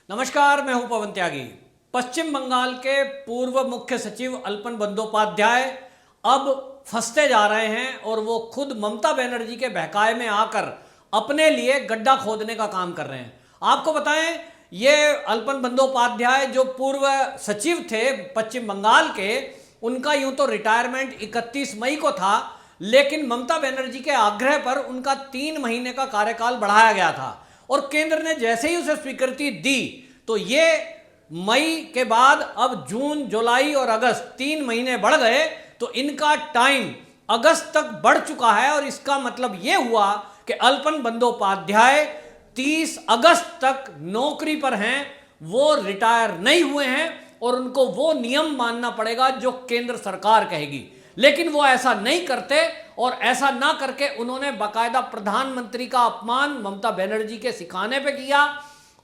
नमस्कार, मैं हूं पवन त्यागी। पश्चिम बंगाल के पूर्व मुख्य सचिव अल्पन बंदोपाध्याय अब फंसते जा रहे हैं और वो खुद ममता बनर्जी के बहकावे में आकर अपने लिए गड्ढा खोदने का काम कर रहे हैं। आपको बताएं, ये अल्पन बंदोपाध्याय जो पूर्व सचिव थे पश्चिम बंगाल के, उनका यूं तो रिटायरमेंट 31 मई को था, लेकिन ममता बनर्जी के आग्रह पर उनका 3 महीने का कार्यकाल बढ़ाया गया था और केंद्र ने जैसे ही उसे स्वीकृति दी तो ये मई के बाद अब जून, जुलाई और अगस्त 3 महीने बढ़ गए, तो इनका टाइम अगस्त तक बढ़ चुका है। और इसका मतलब ये हुआ कि अल्पन बंदोपाध्याय 30 अगस्त तक नौकरी पर हैं, वो रिटायर नहीं हुए हैं और उनको वो नियम मानना पड़ेगा जो केंद्र सरकार कहेगी। लेकिन वो ऐसा नहीं करते और ऐसा ना करके उन्होंने बाकायदा प्रधानमंत्री का अपमान ममता बनर्जी के सिखाने पे किया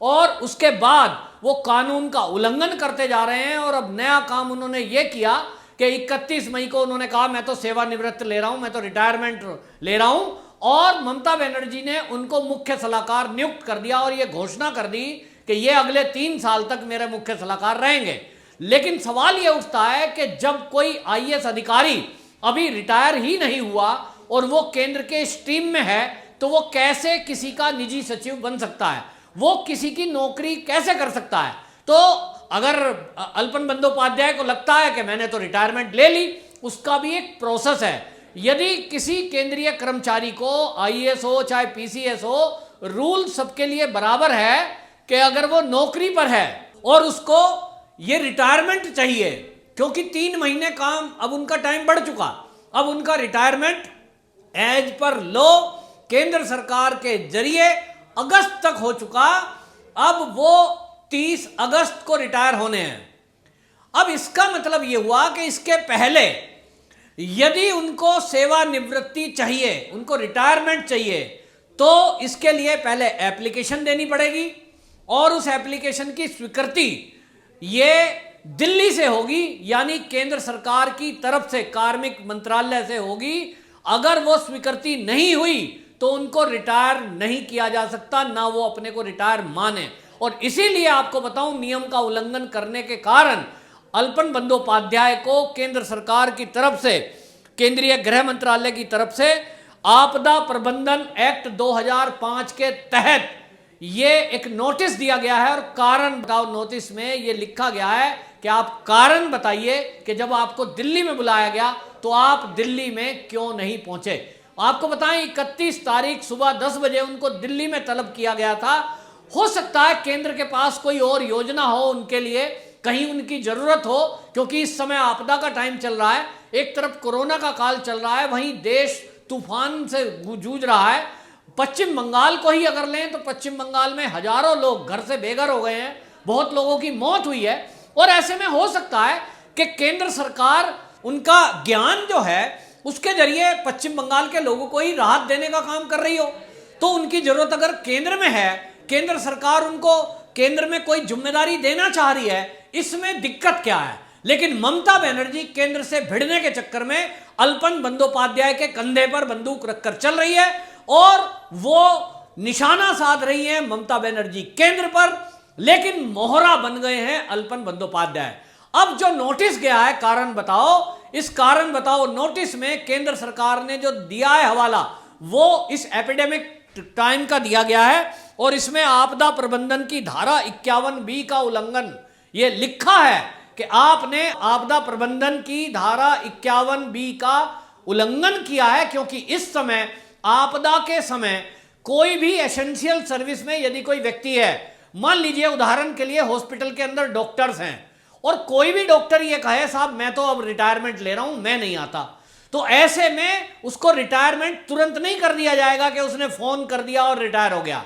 और उसके बाद वो कानून का उल्लंघन करते जा रहे हैं। और अब नया काम उन्होंने ये किया कि 31 मई को उन्होंने कहा मैं तो सेवानिवृत्त ले रहा हूं, मैं तो रिटायरमेंट ले रहा हूं, और ममता बनर्जी ने उनको मुख्य सलाहकार नियुक्त कर दिया और ये घोषणा कर दी कि ये अगले 3 साल तक मेरे मुख्य सलाहकार रहेंगे। लेकिन सवाल यह उठता है कि जब कोई आईएएस अधिकारी अभी रिटायर ही नहीं हुआ और वो केंद्र के स्ट्रीम में है, तो वो कैसे किसी का निजी सचिव बन सकता है, वो किसी की नौकरी कैसे कर सकता है। तो अगर अल्पन बंदोपाध्याय को लगता है कि मैंने तो रिटायरमेंट ले ली, उसका भी एक प्रोसेस है। यदि किसी केंद्रीय कर्मचारी को आईएएस हो चाहे पीसीएस हो, रूल सबके लिए बराबर है कि अगर वो नौकरी पर है और उसको ये रिटायरमेंट चाहिए, क्योंकि 3 महीने काम अब उनका टाइम बढ़ चुका, अब उनका रिटायरमेंट एज पर लॉ केंद्र सरकार के जरिए अगस्त तक हो चुका, अब वो 30 अगस्त को रिटायर होने हैं। अब इसका मतलब यह हुआ कि इसके पहले यदि उनको सेवानिवृत्ति चाहिए, उनको रिटायरमेंट चाहिए, तो इसके लिए पहले एप्लीकेशन देनी पड़ेगी और उस एप्लीकेशन की स्वीकृति ये दिल्ली से होगी, यानी केंद्र सरकार की तरफ से, कार्मिक मंत्रालय से होगी। अगर वो स्वीकृति नहीं हुई तो उनको रिटायर नहीं किया जा सकता, ना वो अपने को रिटायर माने। और इसीलिए आपको बताऊं, नियम का उल्लंघन करने के कारण अल्पन बंदोपाध्याय को केंद्र सरकार की तरफ से, केंद्रीय गृह मंत्रालय की तरफ से आपदा प्रबंधन एक्ट 2005 के तहत ये एक नोटिस दिया गया है। और कारण बताओ नोटिस में ये लिखा गया है कि आप कारण बताइए कि जब आपको दिल्ली में बुलाया गया तो आप दिल्ली में क्यों नहीं पहुंचे। आपको बताएं, 31 तारीख सुबह 10 बजे उनको दिल्ली में तलब किया गया था। हो सकता है केंद्र के पास कोई और योजना हो उनके लिए, कहीं उनकी जरूरत हो, क्योंकि इस समय आपदा का टाइम चल रहा है, एक तरफ कोरोना का काल चल रहा है, वहीं देश तूफान से जूझ रहा है। पश्चिम बंगाल को ही अगर लें तो पश्चिम बंगाल में हजारों लोग घर से बेघर हो गए हैं, बहुत लोगों की मौत हुई है। और ऐसे में हो सकता है कि केंद्र सरकार उनका ज्ञान जो है उसके जरिए पश्चिम बंगाल के लोगों को ही राहत देने का काम कर रही हो। तो उनकी जरूरत अगर केंद्र में है, केंद्र सरकार उनको केंद्र में कोई जिम्मेदारी देना चाह रही है, इसमें दिक्कत क्या है। लेकिन ममता बनर्जी केंद्र से भिड़ने के चक्कर में अल्पन बंदोपाध्याय के कंधे पर बंदूक रखकर चल रही है और वो निशाना साध रही है ममता बनर्जी केंद्र पर, लेकिन मोहरा बन गए हैं अल्पन बंदोपाध्याय। अब जो नोटिस गया है कारण बताओ, इस कारण बताओ नोटिस में केंद्र सरकार ने जो दिया है हवाला, वो इस एपिडेमिक टाइम का दिया गया है और इसमें आपदा प्रबंधन की धारा 51B का उल्लंघन ये लिखा है कि आपने आपदा प्रबंधन की धारा 51B का उल्लंघन किया है, क्योंकि इस समय आपदा के समय कोई भी एसेंशियल सर्विस में यदि कोई व्यक्ति है, मान लीजिए उदाहरण के लिए हॉस्पिटल के अंदर डॉक्टर्स हैं और कोई भी डॉक्टर ये कहे साहब मैं तो अब रिटायरमेंट ले रहा हूं, मैं नहीं आता, तो ऐसे में उसको रिटायरमेंट तुरंत नहीं कर दिया जाएगा कि उसने फोन कर दिया और रिटायर हो गया।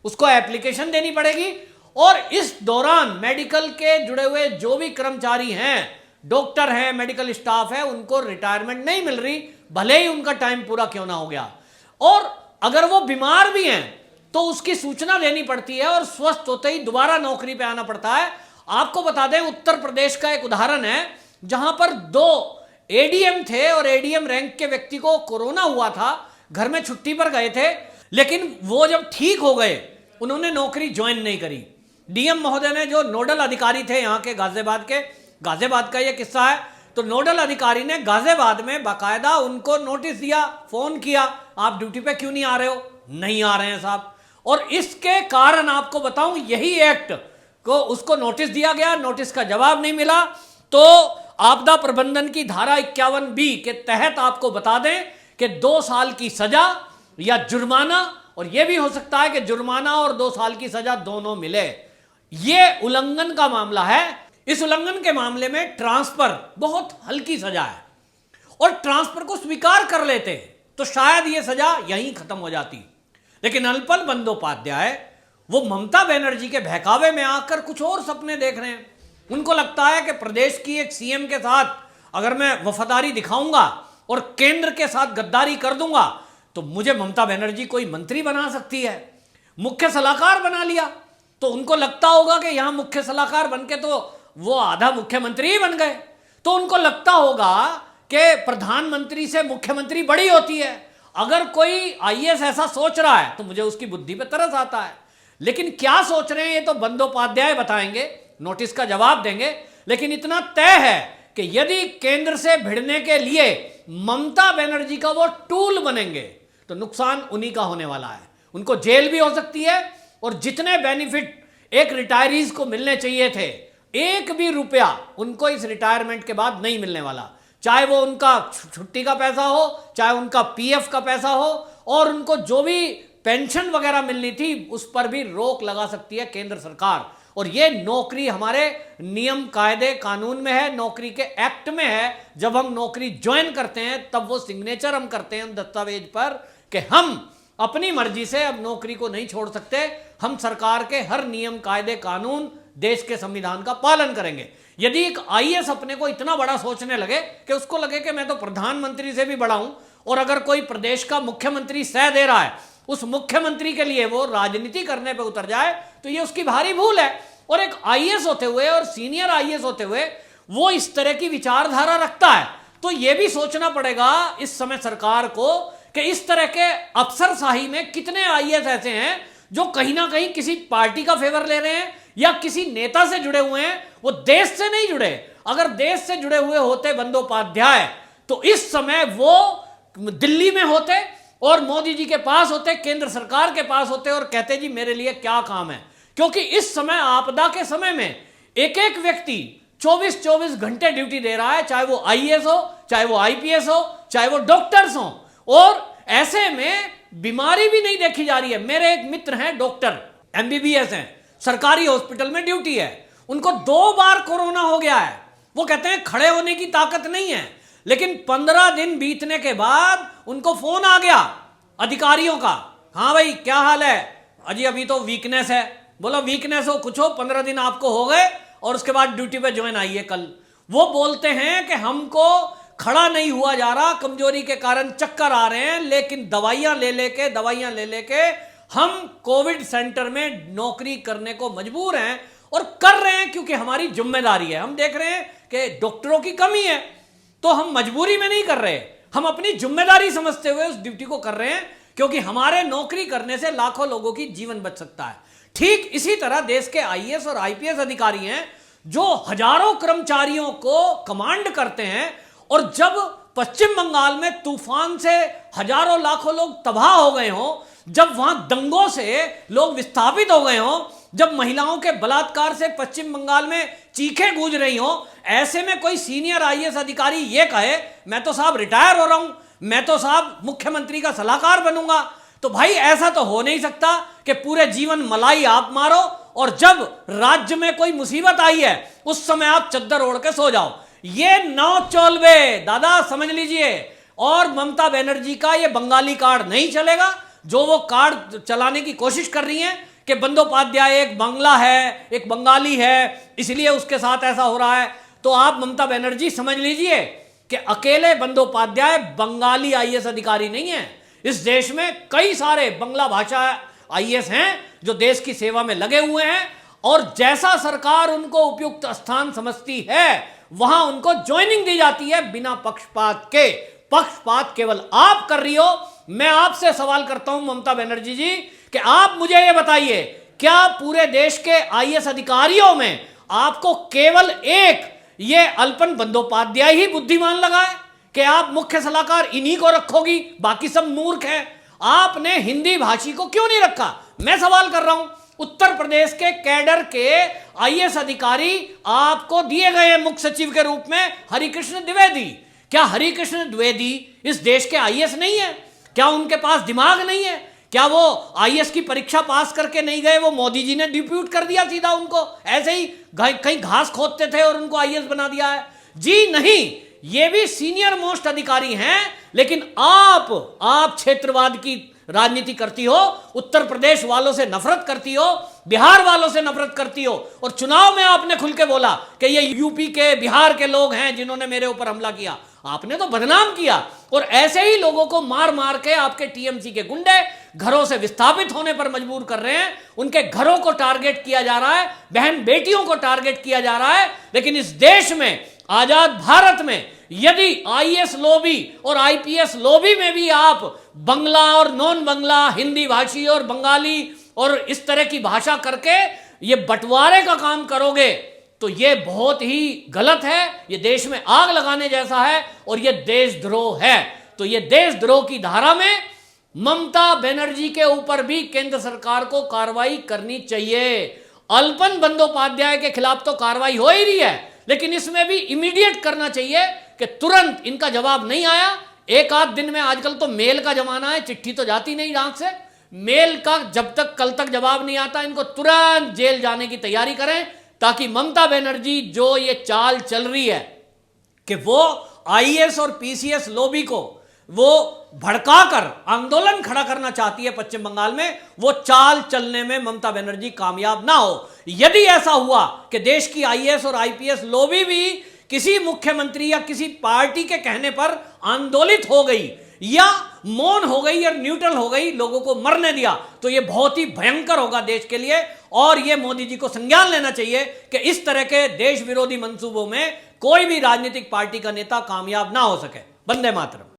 उसको एप्लीकेशन देनी पड़ेगी और इस दौरान मेडिकल के जुड़े हुए जो भी कर्मचारी हैं, डॉक्टर हैं, मेडिकल स्टाफ है, उनको रिटायरमेंट नहीं मिल रही, भले ही उनका टाइम पूरा क्यों ना हो गया। और अगर वो बीमार भी हैं तो उसकी सूचना देनी पड़ती है और स्वस्थ होते ही दोबारा नौकरी पे आना पड़ता है। आपको बता दें, उत्तर प्रदेश का एक उदाहरण है जहां पर 2 एडीएम थे और एडीएम रैंक के व्यक्ति को कोरोना हुआ था, घर में छुट्टी पर गए थे, लेकिन वो जब ठीक हो गए उन्होंने नौकरी ज्वाइन नहीं करी। डीएम महोदय ने, जो नोडल अधिकारी थे यहाँ के गाजियाबाद का ये किस्सा है, तो नोडल अधिकारी ने गाजियाबाद में बाकायदा उनको नोटिस दिया, फोन किया, आप ड्यूटी पे क्यों नहीं आ रहे हो? नहीं आ रहे हैं साहब। और इसके कारण आपको बताऊं, यही एक्ट को उसको नोटिस दिया गया, नोटिस का जवाब नहीं मिला, तो आपदा प्रबंधन की धारा 51B के तहत आपको बता दें कि 2 साल की सजा या जुर्माना, और यह भी हो सकता है कि जुर्माना और 2 साल की सजा दोनों मिले। यह उल्लंघन का मामला है। इस उल्लंघन के मामले में ट्रांसफर बहुत हल्की सजा है, और ट्रांसफर को स्वीकार कर लेते तो शायद यह सजा यहीं खत्म हो जाती। लेकिन अल्पन बंदोपाध्याय वो ममता बनर्जी के बहकावे में आकर कुछ और सपने देख रहे हैं। उनको लगता है कि प्रदेश की एक सीएम के साथ अगर मैं वफादारी दिखाऊंगा और केंद्र के साथ गद्दारी कर दूंगा तो मुझे ममता बनर्जी कोई मंत्री बना सकती है। मुख्य सलाहकार बना लिया तो उनको लगता होगा कि यहां मुख्य सलाहकार बनके तो वो आधा मुख्यमंत्री ही बन गए। तो उनको लगता होगा कि प्रधानमंत्री से मुख्यमंत्री बड़ी होती है। अगर कोई आईएएस ऐसा सोच रहा है तो मुझे उसकी बुद्धि पे तरस आता है। लेकिन क्या सोच रहे हैं ये तो बंदोपाध्याय बताएंगे, नोटिस का जवाब देंगे। लेकिन इतना तय है कि यदि केंद्र से भिड़ने के लिए ममता बनर्जी का वो टूल बनेंगे तो नुकसान उन्हीं का होने वाला है। उनको जेल भी हो सकती है, और जितने बेनिफिट एक रिटायरीज को मिलने चाहिए थे, एक भी रुपया उनको इस रिटायरमेंट के बाद नहीं मिलने वाला। चाहे वो उनका छुट्टी का पैसा हो, चाहे उनका पीएफ का पैसा हो, और उनको जो भी पेंशन वगैरह मिलनी थी उस पर भी रोक लगा सकती है केंद्र सरकार। और ये नौकरी हमारे नियम कायदे कानून में है, नौकरी के एक्ट में है। जब हम नौकरी ज्वाइन करते हैं तब वो सिग्नेचर हम करते हैं दस्तावेज पर कि हम अपनी मर्जी से अब नौकरी को नहीं छोड़ सकते, हम सरकार के हर नियम कायदे कानून देश के संविधान का पालन करेंगे। यदि एक आईएएस अपने को इतना बड़ा सोचने लगे कि उसको लगे कि मैं तो प्रधानमंत्री से भी बड़ा हूं, और अगर कोई प्रदेश का मुख्यमंत्री सह दे रहा है उस मुख्यमंत्री के लिए वो राजनीति करने पे उतर जाए तो ये उसकी भारी भूल है। और एक आईएएस होते हुए और सीनियर आईएएस होते हुए वो इस तरह की विचारधारा रखता है तो ये भी सोचना पड़ेगा इस समय सरकार को कि इस तरह के अफसरशाही में कितने आईएएस ऐसे हैं जो कहीं ना कहीं किसी पार्टी का फेवर ले रहे हैं या किसी नेता से जुड़े हुए हैं, वो देश से नहीं जुड़े। अगर देश से जुड़े हुए होते बंदोपाध्याय तो इस समय वो दिल्ली में होते और मोदी जी के पास होते, केंद्र सरकार के पास होते और कहते जी मेरे लिए क्या काम है। क्योंकि इस समय आपदा के समय में एक एक व्यक्ति 24-24 घंटे ड्यूटी दे रहा है, चाहे वो आईएएस हो, चाहे वो आईपीएस हो, चाहे वो डॉक्टर्स हो, और ऐसे में बीमारी भी नहीं देखी जा रही है। मेरे एक मित्र हैं डॉक्टर, एमबीबीएस हैं, सरकारी हॉस्पिटल में ड्यूटी है, उनको 2 बार कोरोना हो गया है। वो कहते हैं खड़े होने की ताकत नहीं है, लेकिन 15 दिन बीतने के बाद उनको फोन आ गया अधिकारियों का, हाँ भाई क्या हाल है, अजी अभी तो वीकनेस है। बोलो वीकनेस हो कुछ हो, 15 दिन आपको हो गए और उसके बाद ड्यूटी पे ज्वाइन आइए कल। वो बोलते हैं कि हमको खड़ा नहीं हुआ जा रहा, कमजोरी के कारण चक्कर आ रहे हैं, लेकिन दवाइयां ले लेके हम कोविड सेंटर में नौकरी करने को मजबूर हैं और कर रहे हैं क्योंकि हमारी जिम्मेदारी है। हम देख रहे हैं कि डॉक्टरों की कमी है तो हम मजबूरी में नहीं कर रहे, हम अपनी जिम्मेदारी समझते हुए उस ड्यूटी को कर रहे हैं क्योंकि हमारे नौकरी करने से लाखों लोगों की जीवन बच सकता है। ठीक इसी तरह देश के आईएएस और आईपीएस अधिकारी हैं जो हजारों कर्मचारियों को कमांड करते हैं, और जब पश्चिम बंगाल में तूफान से हजारों लाखों लोग तबाह हो गए हों, जब वहां दंगों से लोग विस्थापित हो गए हों, जब महिलाओं के बलात्कार से पश्चिम बंगाल में चीखें गूंज रही हों, ऐसे में कोई सीनियर आईएएस अधिकारी ये कहे मैं तो साहब रिटायर हो रहा हूं, मैं तो साहब मुख्यमंत्री का सलाहकार बनूंगा, तो भाई ऐसा तो हो नहीं सकता कि पूरे जीवन मलाई आप मारो और जब राज्य में कोई मुसीबत आई है उस समय आप चद्दर ओढ़ के सो जाओ। ये नौ चोलबे दादा समझ लीजिए। और ममता बनर्जी का ये बंगाली कार्ड नहीं चलेगा जो वो कार्ड चलाने की कोशिश कर रही हैं कि बंदोपाध्याय एक बांग्ला है, एक बंगाली है, इसलिए उसके साथ ऐसा हो रहा है। तो आप ममता बनर्जी समझ लीजिए कि अकेले बंदोपाध्याय बंगाली आईएएस अधिकारी नहीं है। इस देश में कई सारे बांग्ला भाषा आईएएस हैं जो देश की सेवा में लगे हुए हैं, और जैसा सरकार उनको उपयुक्त स्थान समझती है वहां उनको ज्वाइनिंग दी जाती है बिना पक्षपात के। पक्षपात केवल आप कर रही हो। मैं आपसे सवाल करता हूं ममता बनर्जी जी कि आप मुझे यह बताइए क्या पूरे देश के आईएएस अधिकारियों में आपको केवल एक ये अल्पन बंदोपाध्याय ही बुद्धिमान लगा है कि आप मुख्य सलाहकार इन्हीं को रखोगी, बाकी सब मूर्ख हैं? आपने हिंदी भाषी को क्यों नहीं रखा? मैं सवाल कर रहा हूं। उत्तर प्रदेश के कैडर के आईएएस अधिकारी आपको दिए गए मुख्य सचिव के रूप में हरिकृष्ण द्विवेदी। क्या हरिकृष्ण द्विवेदी इस देश के आईएएस नहीं है? क्या उनके पास दिमाग नहीं है? क्या वो आईएएस की परीक्षा पास करके नहीं गए? वो मोदी जी ने डिप्यूट कर दिया सीधा उनको, ऐसे ही कहीं घास खोदते थे और उनको आईएएस बना दिया है? जी नहीं, ये भी सीनियर मोस्ट अधिकारी हैं, लेकिन आप क्षेत्रवाद की राजनीति करती हो, उत्तर प्रदेश वालों से नफरत करती हो, बिहार वालों से नफरत करती हो, और चुनाव में आपने खुल के बोला कि ये यूपी के बिहार के लोग हैं जिन्होंने मेरे ऊपर हमला किया। आपने तो बदनाम किया, और ऐसे ही लोगों को मार मार के आपके टीएमसी के गुंडे घरों से विस्थापित होने पर मजबूर कर रहे हैं। उनके घरों को टारगेट किया जा रहा है, बहन बेटियों को टारगेट किया जा रहा है। लेकिन इस देश में, आजाद भारत में, यदि आईएएस लॉबी और आईपीएस लॉबी में भी आप बंगला और नॉन बंगला, हिंदी भाषी और बंगाली और इस तरह की भाषा करके ये बंटवारे का काम करोगे तो ये बहुत ही गलत है। ये देश में आग लगाने जैसा है और ये देशद्रोह है। तो ये देशद्रोह की धारा में ममता बनर्जी के ऊपर भी केंद्र सरकार को कार्रवाई करनी चाहिए। अल्पन बंदोपाध्याय के खिलाफ तो कार्रवाई हो ही रही है, लेकिन इसमें भी इमीडिएट करना चाहिए कि तुरंत इनका जवाब नहीं आया, एक आध दिन में, आजकल तो मेल का जमाना है, चिट्ठी तो जाती नहीं डाक से, मेल का जब तक कल तक जवाब नहीं आता, इनको तुरंत जेल जाने की तैयारी करें, ताकि ममता बनर्जी जो ये चाल चल रही है कि वो आईएएस और पीसीएस लॉबी को वो भड़काकर आंदोलन खड़ा करना चाहती है पश्चिम बंगाल में, वो चाल चलने में ममता बनर्जी कामयाब ना हो। यदि ऐसा हुआ कि देश की आईएएस और आईपीएस लॉबी भी किसी मुख्यमंत्री या किसी पार्टी के कहने पर आंदोलित हो गई या मौन हो गई या न्यूट्रल हो गई, लोगों को मरने दिया, तो यह बहुत ही भयंकर होगा देश के लिए। और यह मोदी जी को संज्ञान लेना चाहिए कि इस तरह के देश विरोधी मंसूबों में कोई भी राजनीतिक पार्टी का नेता कामयाब ना हो सके। वंदे मातरम।